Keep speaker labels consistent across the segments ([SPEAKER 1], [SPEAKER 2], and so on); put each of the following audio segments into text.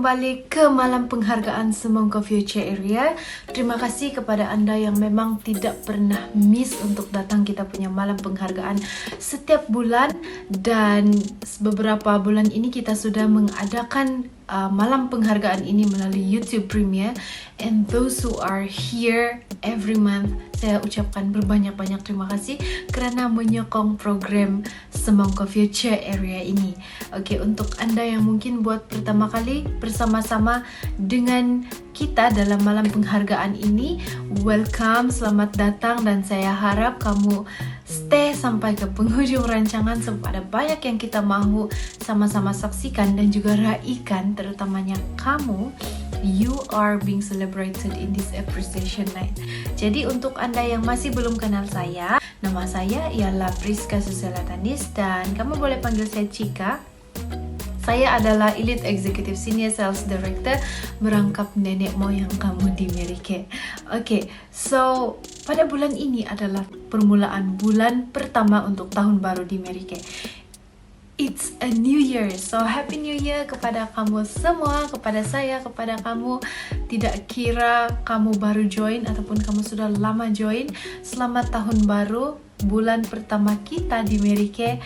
[SPEAKER 1] kembali ke Malam Penghargaan Semongko Future Area. Terima kasih kepada Anda yang memang tidak pernah miss untuk datang kita punya Malam Penghargaan setiap bulan. Dan beberapa bulan ini kita sudah mengadakan Malam Penghargaan ini melalui YouTube Premiere. And those who are here every month, saya ucapkan berbanyak-banyak terima kasih kerana menyokong program Semongko Future Area ini. Oke, untuk Anda yang mungkin buat pertama kali bersama-sama dengan kita dalam Malam Penghargaan ini, welcome, selamat datang, dan saya harap kamu stay sampai ke penghujung rancangan sebab ada banyak yang kita mahu sama-sama saksikan dan juga raikan, terutamanya kamu. You are being celebrated in this appreciation night. Jadi untuk Anda yang masih belum kenal saya, nama saya ialah Priska Susela Tanis dan kamu boleh panggil saya Chika. Saya adalah Elite Executive Senior Sales Director merangkap nenek moyang kamu di Merike. Okay, so pada bulan ini adalah permulaan bulan pertama untuk tahun baru di Merike. It's a new year, so happy new year kepada kamu semua, kepada saya, kepada kamu. Tidak kira kamu baru join ataupun kamu sudah lama join, selamat tahun baru. Bulan pertama kita di Merike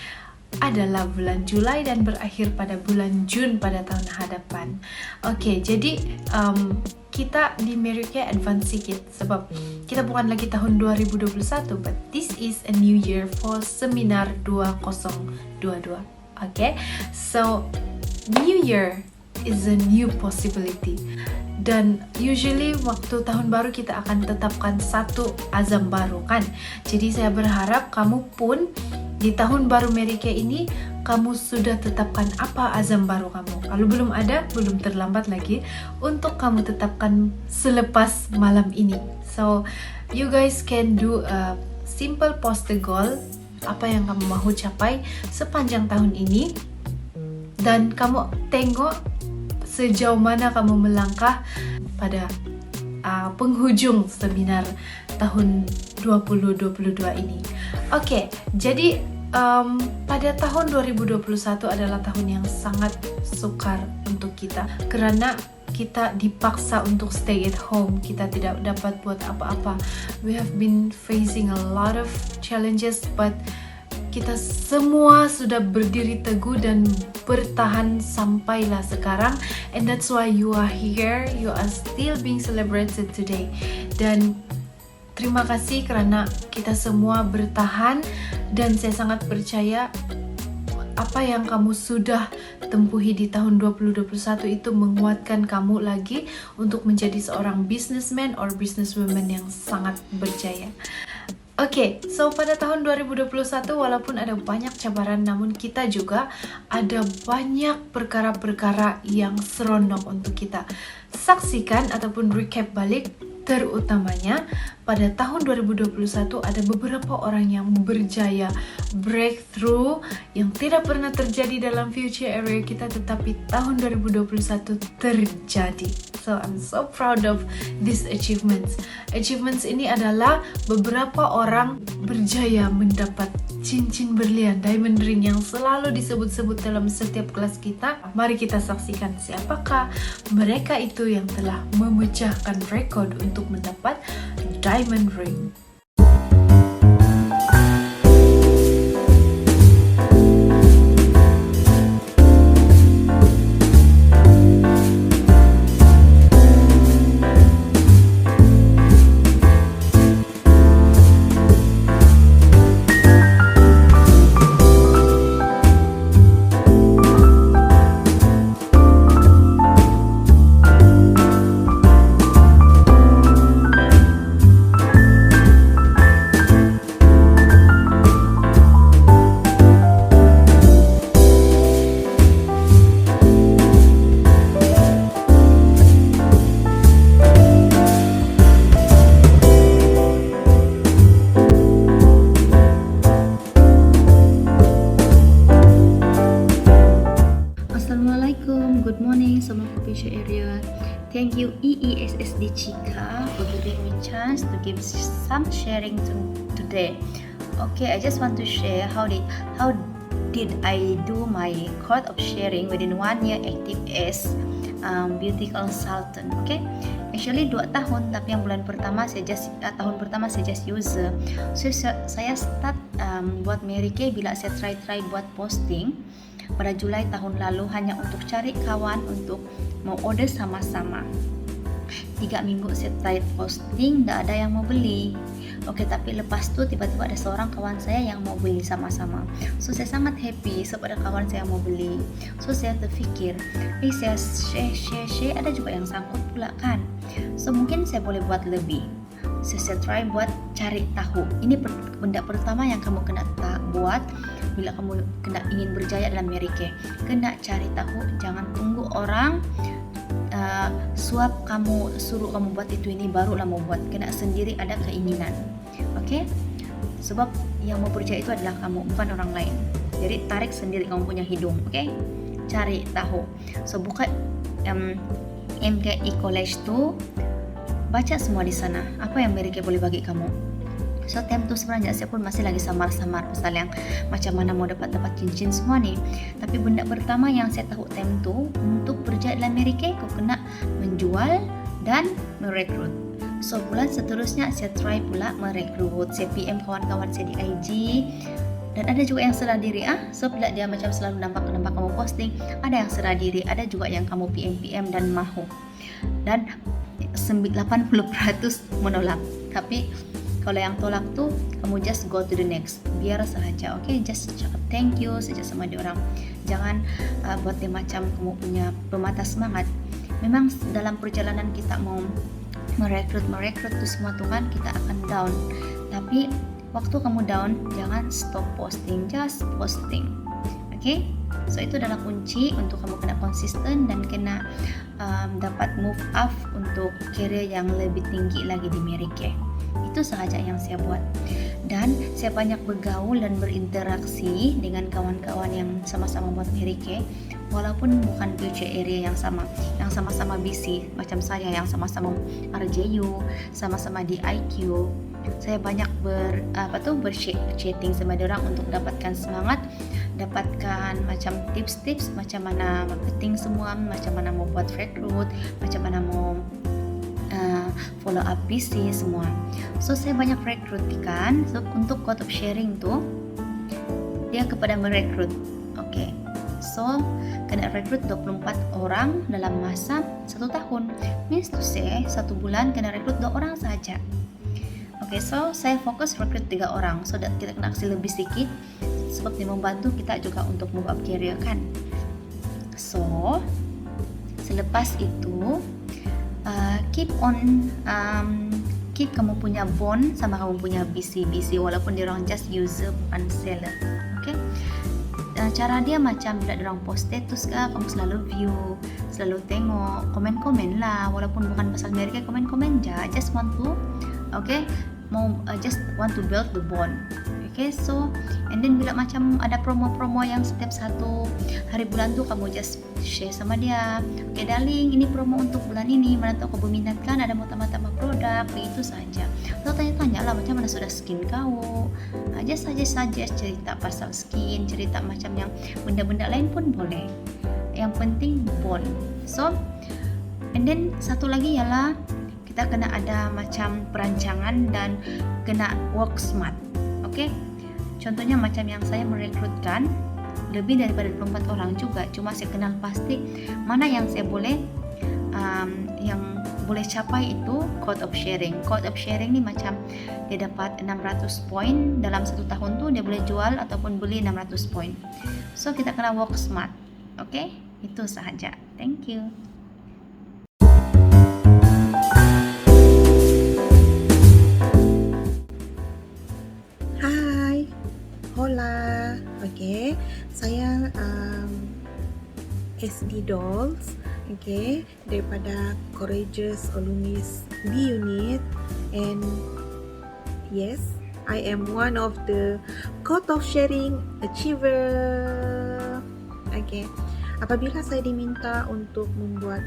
[SPEAKER 1] adalah bulan Julai dan berakhir pada bulan Jun pada tahun hadapan. Oke, jadi kita di Merike advance sedikit sebab kita bukan lagi tahun 2021, but this is a new year for seminar 2022. Okay, so new year is a new possibility. Dan usually waktu tahun baru kita akan tetapkan satu azam baru kan. Jadi saya berharap kamu pun di tahun baru Merike ini kamu sudah tetapkan apa azam baru kamu. Kalau belum ada, belum terlambat lagi untuk kamu tetapkan selepas malam ini. So you guys can do a simple poster goal, apa yang kamu mahu capai sepanjang tahun ini, dan kamu tengok sejauh mana kamu melangkah pada penghujung seminar tahun 2022 ini. Oke, jadi pada tahun 2021 adalah tahun yang sangat sukar untuk kita kerana kita dipaksa untuk stay at home. Kita tidak dapat buat apa-apa. We have been facing a lot of challenges, but kita semua sudah berdiri teguh dan bertahan sampailah sekarang. And that's why you are here. You are still being celebrated today. Dan terima kasih kerana kita semua bertahan, dan saya sangat percaya apa yang kamu sudah tempuhi di tahun 2021 itu menguatkan kamu lagi untuk menjadi seorang businessman or businesswoman yang sangat berjaya. Okay, so pada tahun 2021 walaupun ada banyak cabaran, namun kita juga ada banyak perkara-perkara yang seronok untuk kita saksikan ataupun recap balik. Terutamanya pada tahun 2021 ada beberapa orang yang berjaya breakthrough yang tidak pernah terjadi dalam future area kita, tetapi tahun 2021 terjadi. So I'm so proud of these achievements. Achievements ini adalah beberapa orang berjaya mendapat cincin berlian, diamond ring, yang selalu disebut-sebut dalam setiap kelas kita. Mari kita saksikan siapakah mereka itu yang telah memecahkan rekod untuk mendapat diamond ring.
[SPEAKER 2] Good morning, Semongko Future Area. Thank you EESSD Chika for giving me chance to give some sharing today. Okay, I just want to share how did I do my course of sharing within 1 year active as beauty consultant. Okay, actually 2 tahun, tapi yang bulan pertama tahun pertama saya just user. So saya start buat Mary Kay bila saya try buat posting pada Julai tahun lalu, hanya untuk cari kawan untuk mau order sama-sama. 3 minggu saya try posting, tidak ada yang mau beli. Oke, tapi lepas tu tiba-tiba ada seorang kawan saya yang mau beli sama-sama. So saya sangat happy sebab ada kawan saya mau beli. So saya terfikir, saya share, ada juga yang sangkut pula kan. So mungkin saya boleh buat lebih. Saya try buat cari tahu. Ini benda pertama yang kamu kena buat bila kamu ingin berjaya dalam Mary Kay. Kena cari tahu, jangan tunggu orang suap kamu, suruh kamu buat itu ini barulah mau buat. Kena sendiri ada keinginan. Oke? Sebab yang mau berjaya itu adalah kamu, bukan orang lain. Jadi tarik sendiri kamu punya hidung, oke? Cari tahu. So buka MKI College tu, baca semua di sana. Apa yang Mary Kay boleh bagi kamu? So time tu sebenarnya saya pun masih lagi samar-samar pasal yang macam mana mau dapat cincin semua nih. Tapi benda pertama yang saya tahu time tu, untuk berjaya dalam Mary Kay, kau kena menjual dan merekrut. So bulan seterusnya saya try pula merekrut. Saya PM kawan-kawan saya di IG, dan ada juga yang serah diri. So bila dia macam selalu nampak kamu posting, ada yang serah diri, ada juga yang kamu PM dan mahu. Dan 80% menolak. Tapi kalau yang tolak tuh, kamu just go to the next. Biar saja, oke? Just cakap thank you saja sama dia orang. Jangan buat dia macam kamu punya pemata semangat. Memang dalam perjalanan kita mau merekrut tuh semua tuh kan, kita akan down. Tapi waktu kamu down, jangan stop posting, just posting. Oke? So itu adalah kunci untuk kamu kena konsisten dan kena dapat move up untuk career yang lebih tinggi lagi di Mary Kay. Itu sahaja yang saya buat. Dan saya banyak bergaul dan berinteraksi dengan kawan-kawan yang sama-sama buat Mary Kay, walaupun bukan future area yang sama-sama busy macam saya, yang sama-sama RJU, sama-sama di IQ. Saya banyak chatting sama dia orang untuk dapatkan semangat, dapatkan macam tips-tips macam mana marketing semua, macam mana mau buat rekrut, macam mana mau follow up PC semua. So saya banyak rekrutkan. So untuk quote of sharing tuh dia kepada merekrut. Oke. So kena rekrut 24 orang dalam masa 1 tahun. Means to say 1 bulan kena rekrut 2 orang saja. Oke, so saya fokus rekrut 3 orang. So kita kena aksi lebih sedikit sebab dia membantu kita juga untuk move up career kan. So selepas itu keep kamu punya bond sama kamu punya BC walaupun dia orang just user bukan seller. Oke? Cara dia macam bila dia orang post status kah, kamu selalu view, selalu tengok, komen-komen lah, walaupun bukan pasal Mary Kay, komen-komen aja, just want to just want to build the bond. Okay, so and then bila macam ada promo-promo yang setiap 1 hari bulan tu kamu just share sama dia. Okay darling, ini promo untuk bulan ini, mana tahu kau berminat kan, ada mau tambah-tambah produk, begitu saja. Atau tanya-tanya lah macam mana sudah skin kau. Just cerita pasal skin, cerita macam yang benda-benda lain pun boleh. Yang penting bond. So and then satu lagi ialah kita kena ada macam perancangan dan kena work smart. Oke, contohnya macam yang saya merekrutkan lebih daripada 24 orang juga. Cuma saya kenal pasti mana yang saya boleh yang boleh capai itu code of sharing. Code of sharing ni macam dia dapat 600 poin dalam 1 tahun tu, dia boleh jual ataupun beli 600 poin. So kita kena work smart. Oke, itu sahaja. Thank you.
[SPEAKER 3] Hola, okay, saya SD Dolls, okay, daripada Courageous Alumnis B Unit, and yes, I am one of the Code of Sharing Achiever. Okay, apabila saya diminta untuk membuat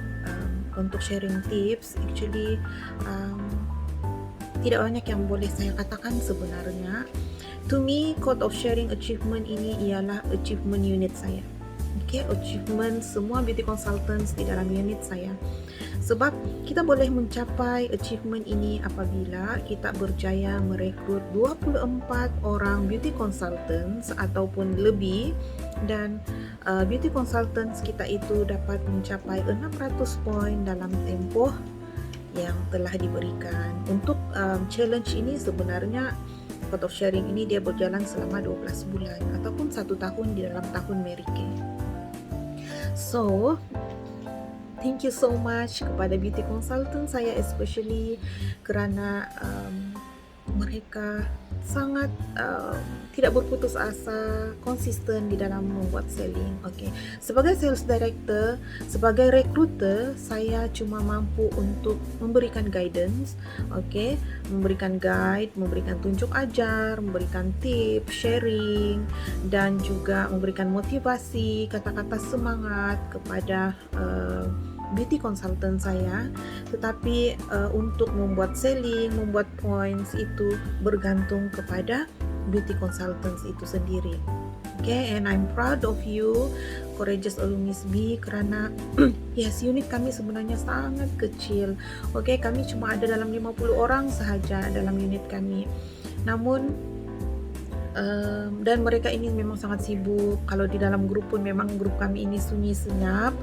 [SPEAKER 3] untuk sharing tips, actually tidak banyak yang boleh saya katakan sebenarnya. To me, Code of Sharing Achievement ini ialah achievement unit saya. Okay, achievement semua beauty consultants di dalam unit saya. Sebab kita boleh mencapai achievement ini apabila kita berjaya merekrut 24 orang beauty consultants ataupun lebih, dan beauty consultants kita itu dapat mencapai 600 poin dalam tempoh yang telah diberikan. Untuk challenge ini sebenarnya Pot of Sharing ini dia berjalan selama 12 bulan ataupun 1 tahun di dalam tahun Mary Kay. So, thank you so much kepada beauty consultant saya especially kerana mereka sangat tidak berputus asa, konsisten di dalam membuat selling. Okay. Sebagai sales director, sebagai recruiter, saya cuma mampu untuk memberikan guidance, okay, memberikan guide, memberikan tunjuk ajar, memberikan tips, sharing, dan juga memberikan motivasi, kata-kata semangat kepada beauty consultant saya. Tetapi untuk membuat selling, membuat points itu bergantung kepada beauty consultants itu sendiri. Okay, and I'm proud of you, Courageous Alumnis B, kerana yes, unit kami sebenarnya sangat kecil. Okay, kami cuma ada dalam 50 orang sahaja dalam unit kami. Namun dan mereka ini memang sangat sibuk. Kalau di dalam grup pun memang grup kami ini sunyi senyap.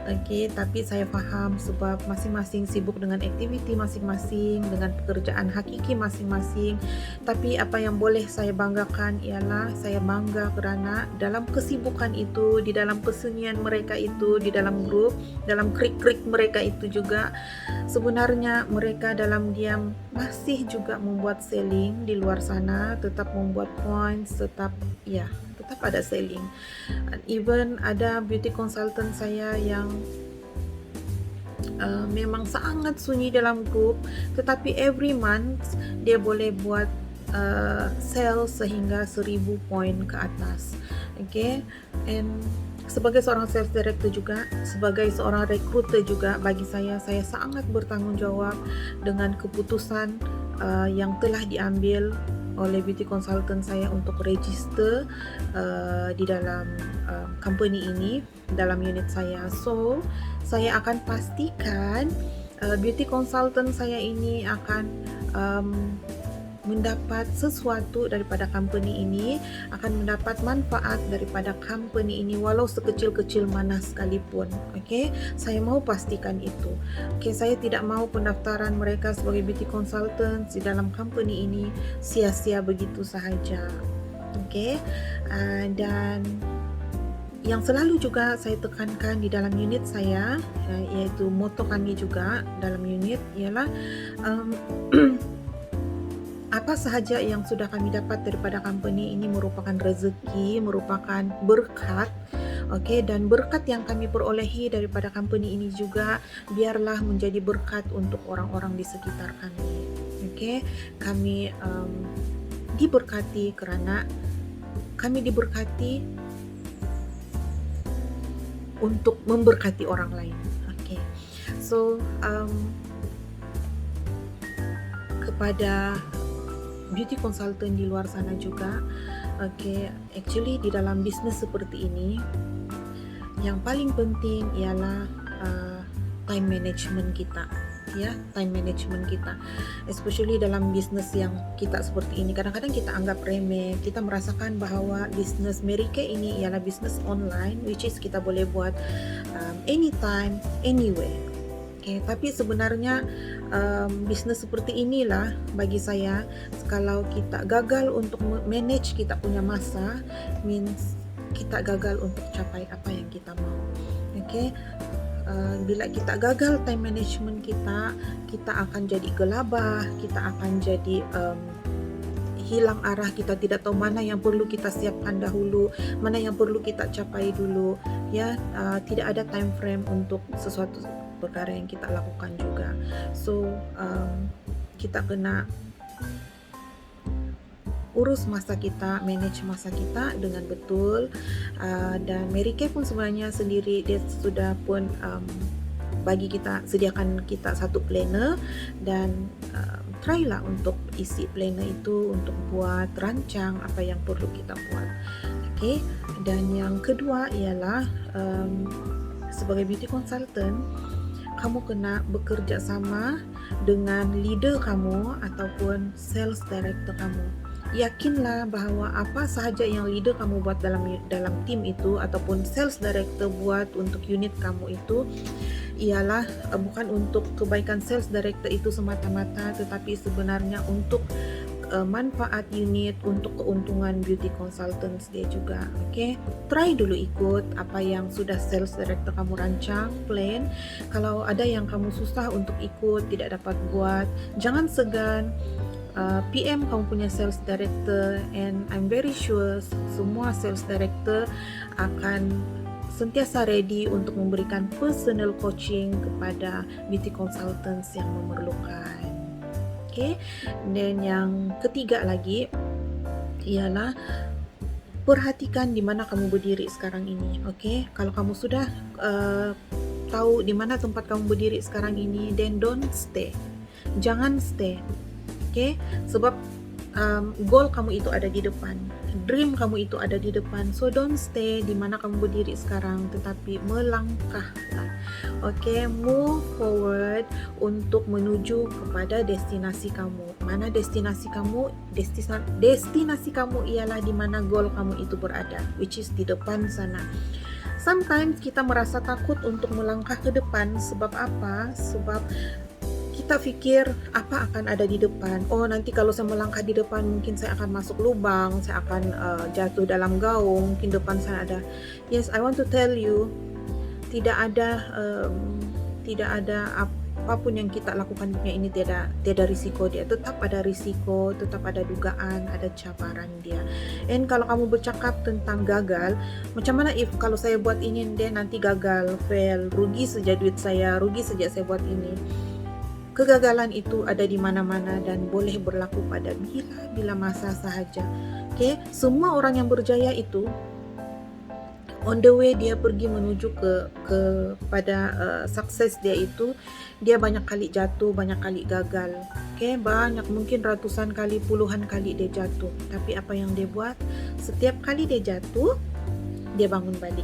[SPEAKER 3] Okay, tapi saya faham sebab masing-masing sibuk dengan aktiviti masing-masing, dengan pekerjaan hakiki masing-masing. Tapi apa yang boleh saya banggakan ialah saya bangga kerana dalam kesibukan itu, di dalam kesunyian mereka itu, di dalam grup, dalam krik-krik mereka itu juga, sebenarnya mereka dalam diam masih juga membuat selling di luar sana, tetap membuat points, tetap ada selling. Even ada beauty consultant saya yang memang sangat sunyi dalam grup, tetapi every month dia boleh buat sell sehingga 1000 poin ke atas. Okay, and sebagai seorang sales director juga, sebagai seorang recruiter juga, bagi saya sangat bertanggung jawab dengan keputusan yang telah diambil oleh beauty consultant saya untuk register di dalam company ini, dalam unit saya. So, saya akan pastikan beauty consultant saya ini akan mendapat sesuatu daripada company ini, akan mendapat manfaat daripada company ini walau sekecil-kecil mana sekalipun. Okay, saya mau pastikan itu. Okay, saya tidak mau pendaftaran mereka sebagai beauty consultant di dalam company ini sia-sia begitu sahaja. Okay, dan yang selalu juga saya tekankan di dalam unit saya, iaitu motto kami juga dalam unit ialah apa sahaja yang sudah kami dapat daripada company ini merupakan rezeki, merupakan berkat. Okay, dan berkat yang kami perolehi daripada company ini juga biarlah menjadi berkat untuk orang-orang di sekitar kami. Okay, kami diberkati kerana kami diberkati untuk memberkati orang lain. Okay, so kepada beauty consultant di luar sana juga, okay, actually di dalam bisnes seperti ini yang paling penting ialah time management kita, ya, time management kita, especially dalam bisnes yang kita seperti ini. Kadang-kadang kita anggap remeh, kita merasakan bahawa bisnes Mary Kay ini ialah bisnes online, which is kita boleh buat anytime, anywhere. Okay, tapi sebenarnya bisnes seperti inilah bagi saya, kalau kita gagal untuk manage kita punya masa, means kita gagal untuk capai apa yang kita mau. Okay, bila kita gagal time management kita akan jadi gelabah, kita akan jadi hilang arah, kita tidak tahu mana yang perlu kita siapkan dahulu, mana yang perlu kita capai dulu, ya. Tidak ada time frame untuk sesuatu perkara yang kita lakukan juga. So kita kena urus masa kita, manage masa kita dengan betul. Dan Mary Kay pun sebenarnya sendiri dia sudah pun bagi kita, sediakan kita satu planner, dan try lah untuk isi planner itu untuk buat rancang apa yang perlu kita buat. Okay? Dan yang kedua ialah sebagai beauty consultant, kamu kena bekerja sama dengan leader kamu ataupun sales director kamu. Yakinlah bahawa apa sahaja yang leader kamu buat dalam tim itu ataupun sales director buat untuk unit kamu itu ialah bukan untuk kebaikan sales director itu semata-mata, tetapi sebenarnya untuk manfaat unit, untuk keuntungan beauty consultants dia juga. Okay? Try dulu ikut apa yang sudah sales director kamu rancang, plan. Kalau ada yang kamu susah untuk ikut, tidak dapat buat, jangan segan. PM kamu punya sales director, and I'm very sure semua sales director akan sentiasa ready untuk memberikan personal coaching kepada beauty consultants yang memerlukan. Okay? Dan yang ketiga lagi ialah perhatikan di mana kamu berdiri sekarang ini. Okay? Kalau kamu sudah tahu di mana tempat kamu berdiri sekarang ini, then don't stay. Jangan stay. Okay? Sebab goal kamu itu ada di depan, dream kamu itu ada di depan. So don't stay di mana kamu berdiri sekarang, tetapi melangkahlah. Okay, move forward untuk menuju kepada destinasi kamu. Mana destinasi kamu? Destinasi kamu ialah di mana goal kamu itu berada, which is di depan sana. Sometimes kita merasa takut untuk melangkah ke depan. Sebab apa? Sebab kita pikir apa akan ada di depan. Oh, nanti kalau saya melangkah di depan mungkin saya akan masuk lubang, saya akan jatuh dalam gaung, mungkin depan saya ada. Yes, I want to tell you, tidak ada apapun yang kita lakukan di dunia ini tiada risiko dia. Tetap ada risiko, tetap ada dugaan, ada cabaran dia. And kalau kamu bercakap tentang gagal, macam mana if kalau saya buat ini dan nanti gagal, fail, rugi saja duit saya, rugi saja saya buat ini. Kegagalan itu ada di mana-mana dan boleh berlaku pada bila masa sahaja. Okay? Semua orang yang berjaya itu on the way dia pergi menuju kepada sukses dia itu, dia banyak kali jatuh, banyak kali gagal. Okay? Banyak, mungkin ratusan kali, puluhan kali dia jatuh. Tapi apa yang dia buat? Setiap kali dia jatuh, dia bangun balik.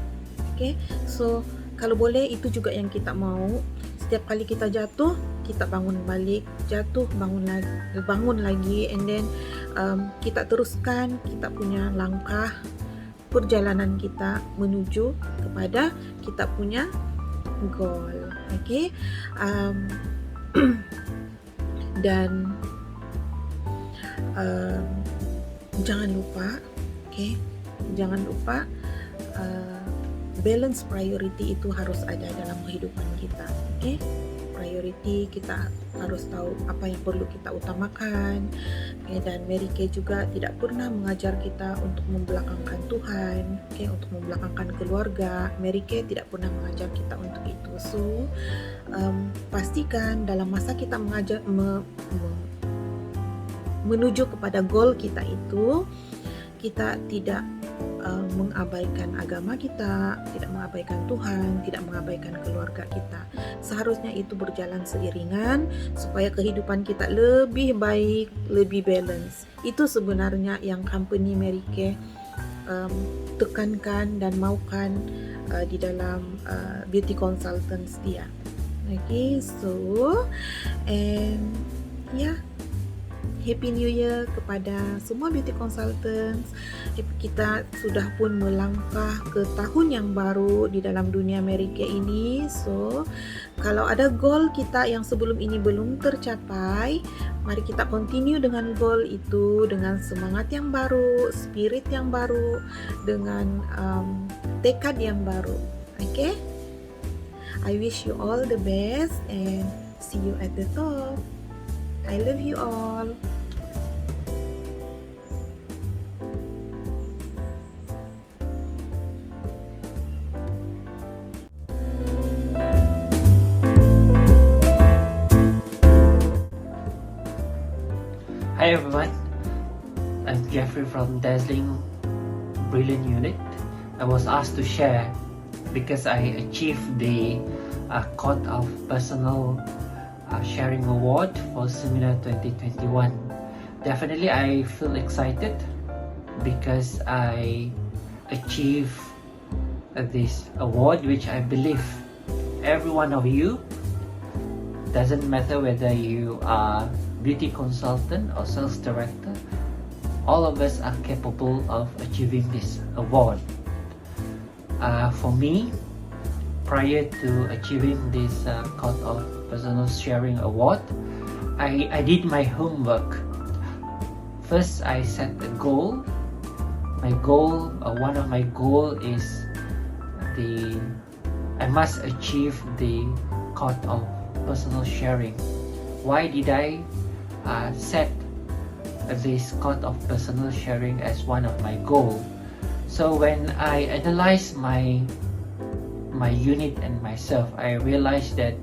[SPEAKER 3] Okay? So kalau boleh itu juga yang kita mau. Setiap kali kita jatuh, kita bangun balik, jatuh, bangun lagi, and then kita teruskan kita punya langkah perjalanan kita menuju kepada kita punya goal. Okay? Dan jangan lupa, okay? Jangan lupa balance priority itu harus ada dalam kehidupan kita. Okay? Priority kita harus tahu apa yang perlu kita utamakan. Okay? Dan Mary Kay juga tidak pernah mengajar kita untuk membelakangkan Tuhan, okay? Untuk membelakangkan keluarga. Mary Kay tidak pernah mengajar kita untuk itu. So pastikan dalam masa kita menuju kepada goal kita itu, kita tidak mengabaikan agama kita, tidak mengabaikan Tuhan, tidak mengabaikan keluarga kita. Seharusnya itu berjalan seiringan supaya kehidupan kita lebih baik, lebih balance. Itu sebenarnya yang company Mary Kay tekankan dan maukan di dalam beauty consultants dia. Okay, so and yeah, Happy New Year kepada semua beauty consultants. Kita sudah pun melangkah ke tahun yang baru di dalam dunia Mary Kay ini. So, kalau ada goal kita yang sebelum ini belum tercapai, mari kita continue dengan goal itu dengan semangat yang baru, spirit yang baru, dengan tekad yang baru. Okay? I wish you all the best and see you at the top. I love you all.
[SPEAKER 4] Hi everyone, I'm Jeffrey from Dazzling Brilliant Unit. I was asked to share because I achieved the Code of Personal Sharing Award for Seminar 2021. Definitely I feel excited because I achieve this award, which I believe every one of you, doesn't matter whether you are beauty consultant or sales director, all of us are capable of achieving this award. For me, prior to achieving this Court of Personal Sharing Award, I did my homework. First, I set a goal. My goal, one of my goal is I must achieve the Court of Personal Sharing. Why did I set this Court of Personal Sharing as one of my goals? So when I analyze my unit and myself, I realized that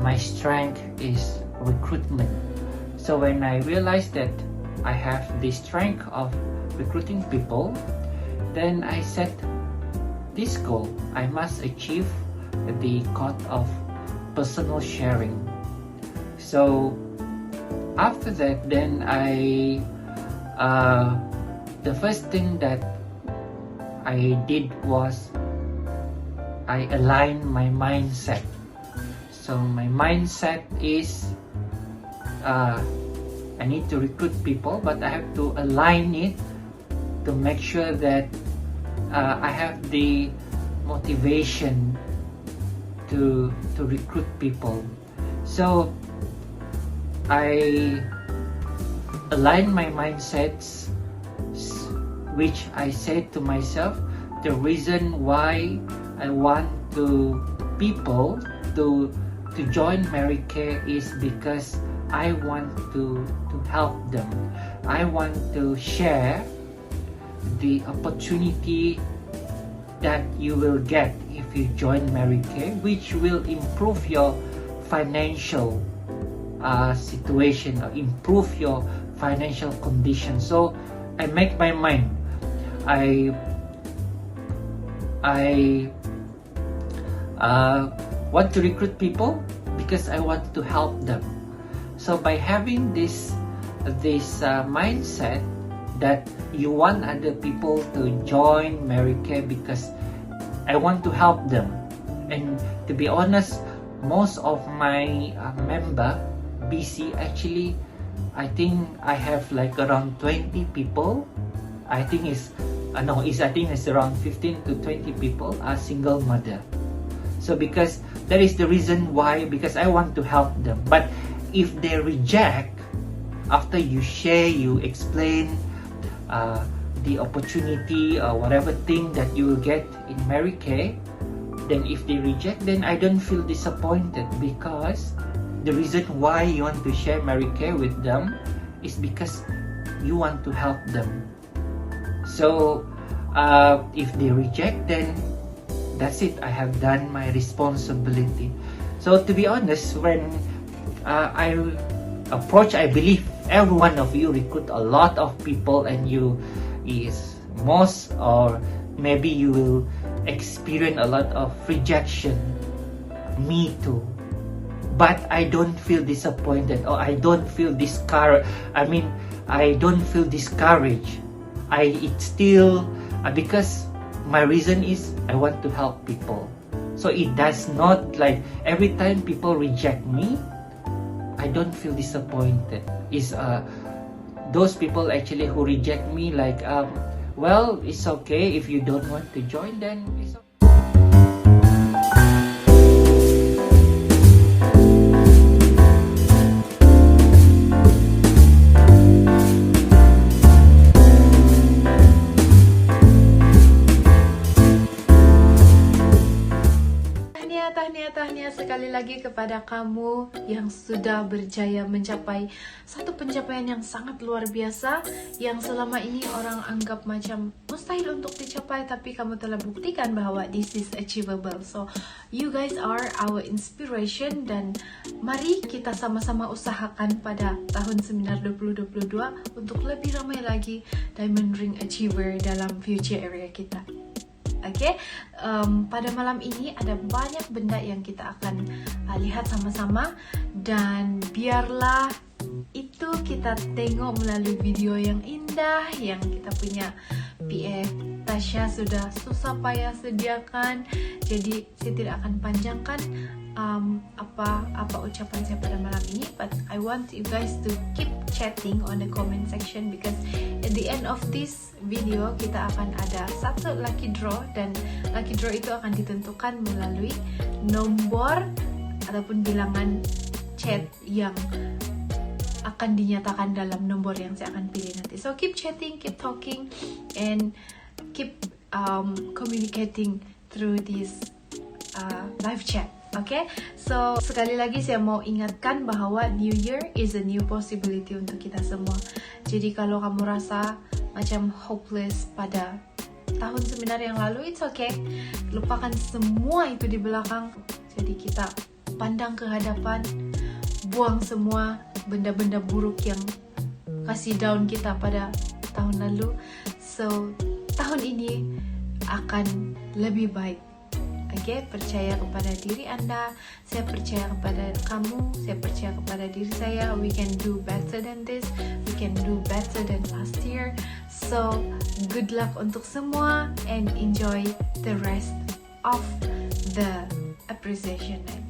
[SPEAKER 4] my strength is recruitment. So when I realized that I have the strength of recruiting people, then I set this goal. I must achieve the Court of Personal Sharing. So after that, then the first thing that I did was I aligned my mindset. So my mindset is I need to recruit people, but I have to align it to make sure that I have the motivation to recruit people. So I align my mindsets, which I said to myself, the reason why I want people to join Mary Kay is because I want to help them. I want to share the opportunity that you will get if you join Mary Kay, which will improve your financial situation or improve your financial condition. So I make my mind. I want to recruit people because I want to help them. So by having this mindset that you want other people to join Mary Kay because I want to help them, and to be honest, most of my member BC, actually I think I have like around 20 people. I think it's around 15 to 20 people are single mother. So because that is the reason why, because I want to help them. But if they reject, after you share, you explain the opportunity or whatever thing that you will get in Mary Kay, then if they reject, then I don't feel disappointed, because the reason why you want to share Mary Kay with them is because you want to help them. So if they reject, then that's it. I have done my responsibility. So to be honest, when I believe every one of you recruit a lot of people, and you is most, or maybe you will experience a lot of rejection. Me too. But I don't feel disappointed, or I don't feel discouraged. I don't feel discouraged. It's still because my reason is I want to help people. So it does not, like, every time people reject me, I don't feel disappointed. Is those people actually who reject me, like, well, it's okay if you don't want to join, then it's okay.
[SPEAKER 1] Tahniah sekali lagi kepada kamu yang sudah berjaya mencapai satu pencapaian yang sangat luar biasa, yang selama ini orang anggap macam mustahil untuk dicapai, tapi kamu telah buktikan bahwa this is achievable. So you guys are our inspiration, dan mari kita sama-sama usahakan pada tahun seminar 2022 untuk lebih ramai lagi Diamond Ring Achiever dalam future area kita. Oke, pada malam ini ada banyak benda yang kita akan lihat sama-sama, dan biarlah itu kita tengok melalui video yang indah yang kita punya PA Tasya sudah susah payah sediakan. Jadi saya tidak akan panjangkan apa ucapan saya pada malam ini, but I want you guys to keep chatting on the comment section, because at the end of this video kita akan ada satu lucky draw, dan lucky draw itu akan ditentukan melalui nomor ataupun bilangan chat yang akan dinyatakan dalam nomor yang saya akan pilih nanti. So keep chatting, keep talking, and keep communicating through this live chat. Okay, so sekali lagi saya mau ingatkan bahwa New Year is a new possibility untuk kita semua. Jadi kalau kamu rasa macam hopeless pada tahun seminar yang lalu, it's okay. Lupakan semua itu di belakang. Jadi kita pandang ke hadapan, buang semua benda-benda buruk yang kasih down kita pada tahun lalu. So tahun ini akan lebih baik. Okay, percaya kepada diri Anda, saya percaya kepada kamu, saya percaya kepada diri saya. We can do better than this, we can do better than last year. So good luck untuk semua, and enjoy the rest of the appreciation night.